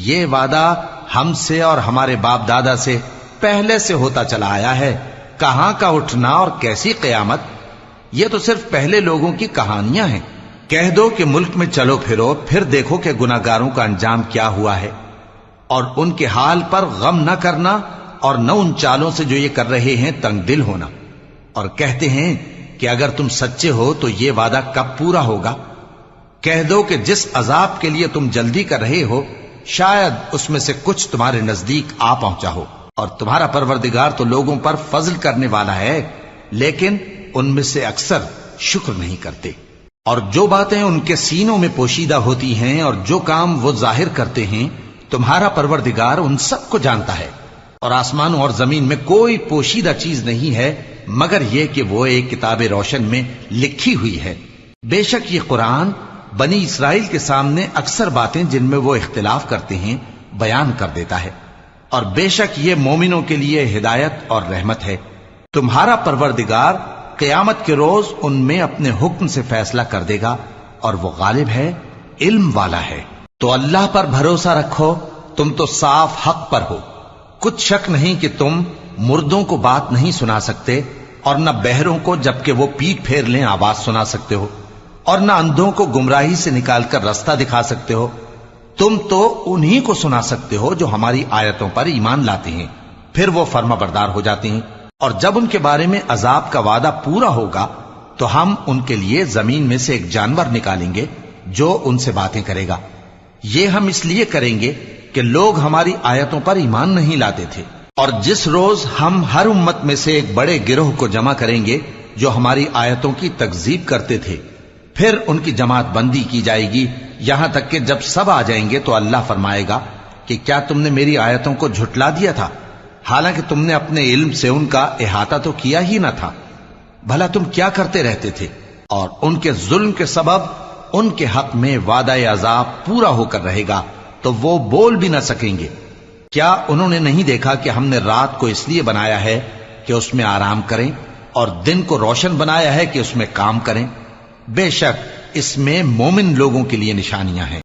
یہ وعدہ ہم سے اور ہمارے باپ دادا سے پہلے سے ہوتا چلا آیا ہے، کہاں کا اٹھنا اور کیسی قیامت؟ یہ تو صرف پہلے لوگوں کی کہانیاں ہیں۔ کہہ دو کہ ملک میں چلو پھرو، پھر دیکھو کہ گناہگاروں کا انجام کیا ہوا ہے، اور ان کے حال پر غم نہ کرنا اور نہ ان چالوں سے جو یہ کر رہے ہیں تنگ دل ہونا، اور کہتے ہیں کہ اگر تم سچے ہو تو یہ وعدہ کب پورا ہوگا؟ کہہ دو کہ جس عذاب کے لیے تم جلدی کر رہے ہو شاید اس میں سے کچھ تمہارے نزدیک آ پہنچا ہو، اور تمہارا پروردگار تو لوگوں پر فضل کرنے والا ہے، لیکن ان میں سے اکثر شکر نہیں کرتے۔ اور جو باتیں ان کے سینوں میں پوشیدہ ہوتی ہیں اور جو کام وہ ظاہر کرتے ہیں، تمہارا پروردگار ان سب کو جانتا ہے۔ اور آسمانوں اور زمین میں کوئی پوشیدہ چیز نہیں ہے مگر یہ کہ وہ ایک کتاب روشن میں لکھی ہوئی ہے۔ بے شک یہ قرآن بنی اسرائیل کے سامنے اکثر باتیں جن میں وہ اختلاف کرتے ہیں بیان کر دیتا ہے، اور بے شک یہ مومنوں کے لیے ہدایت اور رحمت ہے۔ تمہارا پروردگار قیامت کے روز ان میں اپنے حکم سے فیصلہ کر دے گا، اور وہ غالب ہے، علم والا ہے۔ تو اللہ پر بھروسہ رکھو، تم تو صاف حق پر ہو۔ کچھ شک نہیں کہ تم مردوں کو بات نہیں سنا سکتے، اور نہ بہروں کو جبکہ وہ پیٹ پھیر لیں آواز سنا سکتے ہو، اور نہ اندھوں کو گمراہی سے نکال کر رستہ دکھا سکتے ہو۔ تم تو انہی کو سنا سکتے ہو جو ہماری آیتوں پر ایمان لاتے ہیں، پھر وہ فرما بردار ہو جاتے ہیں، اور جب ان کے بارے میں عذاب کا وعدہ پورا ہوگا تو ہم ان کے لیے زمین میں سے ایک جانور نکالیں گے جو ان سے باتیں کرے گا۔ یہ ہم اس لیے کریں گے کہ لوگ ہماری آیتوں پر ایمان نہیں لاتے تھے۔ اور جس روز ہم ہر امت میں سے ایک بڑے گروہ کو جمع کریں گے جو ہماری آیتوں کی تکذیب کرتے تھے، پھر ان کی جماعت بندی کی جائے گی، یہاں تک کہ جب سب آ جائیں گے تو اللہ فرمائے گا کہ کیا تم نے میری آیتوں کو جھٹلا دیا تھا، حالانکہ تم نے اپنے علم سے ان کا احاطہ تو کیا ہی نہ تھا؟ بھلا تم کیا کرتے رہتے تھے؟ اور ان کے ظلم کے سبب ان کے حق میں وعدہ عذاب پورا ہو کر رہے گا تو وہ بول بھی نہ سکیں گے۔ کیا انہوں نے نہیں دیکھا کہ ہم نے رات کو اس لیے بنایا ہے کہ اس میں آرام کریں، اور دن کو روشن بنایا ہے کہ اس میں کام کریں؟ بے شک اس میں مومن لوگوں کے لیے نشانیاں ہیں۔